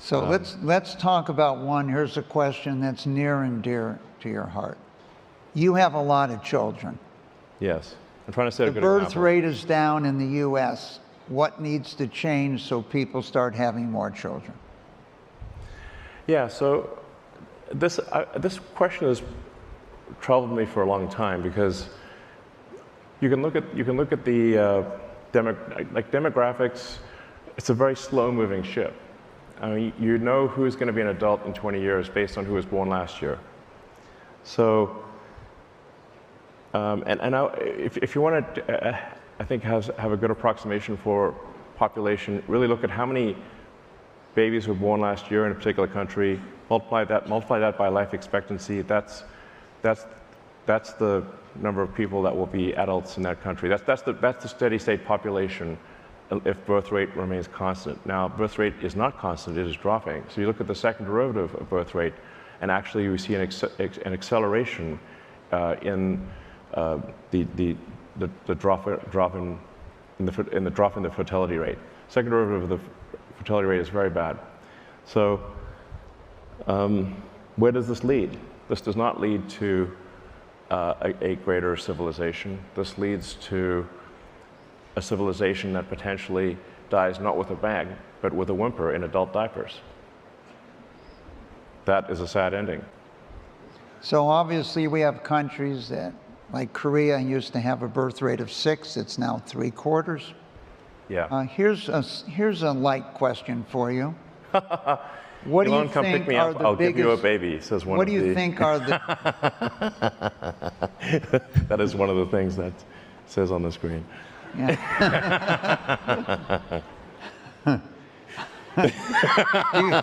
So let's talk about one. Here's a question that's near and dear to your heart. You have a lot of children. Yes. I'm trying to set a good The example. birth rate is down in the U.S. What needs to change so people start having more children? Yeah, so this question has troubled me for a long time, because you can look at the demographics. It's a very slow-moving ship. I mean, you know who's going to be an adult in 20 years based on who was born last year. So, if you want to, I think, have a good approximation for population, really look at how many babies were born last year in a particular country, multiply that by life expectancy. That's the number of people that will be adults in that country. That's the steady state population if birth rate remains constant. Now, birth rate is not constant, it is dropping. So you look at the second derivative of birth rate, and actually we see an acceleration in the drop in the fertility rate. Second derivative of the fertility rate is very bad. So where does this lead? This does not lead to a greater civilization. This leads to a civilization that potentially dies not with a bang, but with a whimper in adult diapers. That is a sad ending. So obviously we have countries that, like Korea, used to have a birth rate of 6, it's now 3/4. Yeah. Here's a light question for you. What do you Elon, come pick think me are up, the I'll give you a biggest? baby, says one What of do you the... think are the? That is one of the things that says on the screen. Yeah.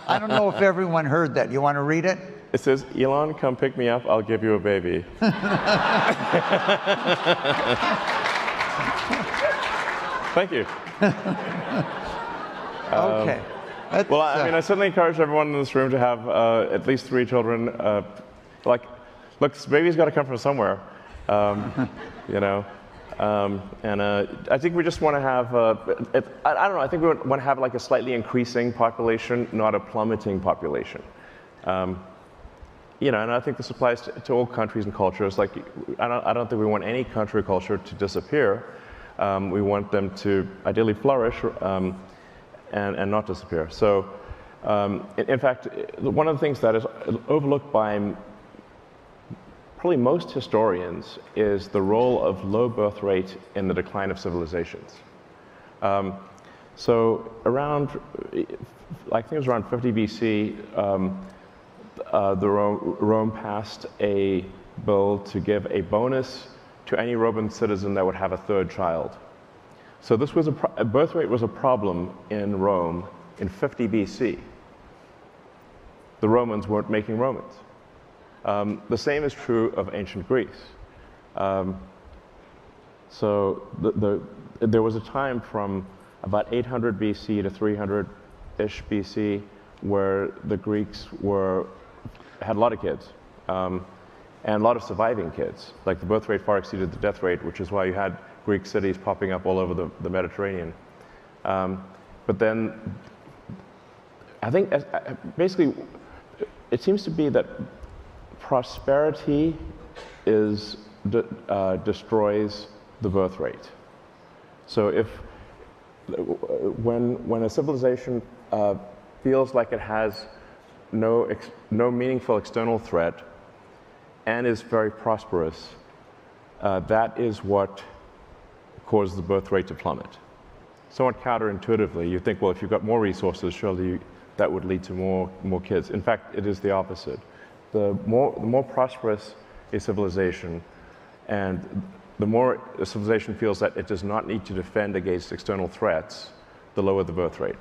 I don't know if everyone heard that. You want to read it? It says, Elon, come pick me up, I'll give you a baby. Thank you. Okay. Well, I mean, I certainly encourage everyone in this room to have at least 3 children. Look, this baby's got to come from somewhere, you know. I think we just want to have, I don't know, I think we want to have like a slightly increasing population, not a plummeting population. You know, and I think this applies to all countries and cultures. Like, I don't think we want any country or culture to disappear. We want them to ideally flourish and not disappear. So, in fact, one of the things that is overlooked by probably most historians is the role of low birth rate in the decline of civilizations. So around, I think it was around 50 BC, Rome passed a bill to give a bonus to any Roman citizen that would have a 3rd child. So this was a birth rate was a problem in Rome in 50 BC. The Romans weren't making Romans. The same is true of ancient Greece. So there was a time from about 800 BC to 300-ish BC where the Greeks had a lot of kids and a lot of surviving kids. Like the birth rate far exceeded the death rate, which is why you had Greek cities popping up all over the Mediterranean. But then I think basically it seems to be that prosperity destroys the birth rate. So when a civilization feels like it has no meaningful external threat and is very prosperous, that is what causes the birth rate to plummet. Somewhat counterintuitively, you think, well, if you've got more resources, surely that would lead to more kids. In fact, it is the opposite. The more prosperous a civilization, and the more a civilization feels that it does not need to defend against external threats, the lower the birth rate.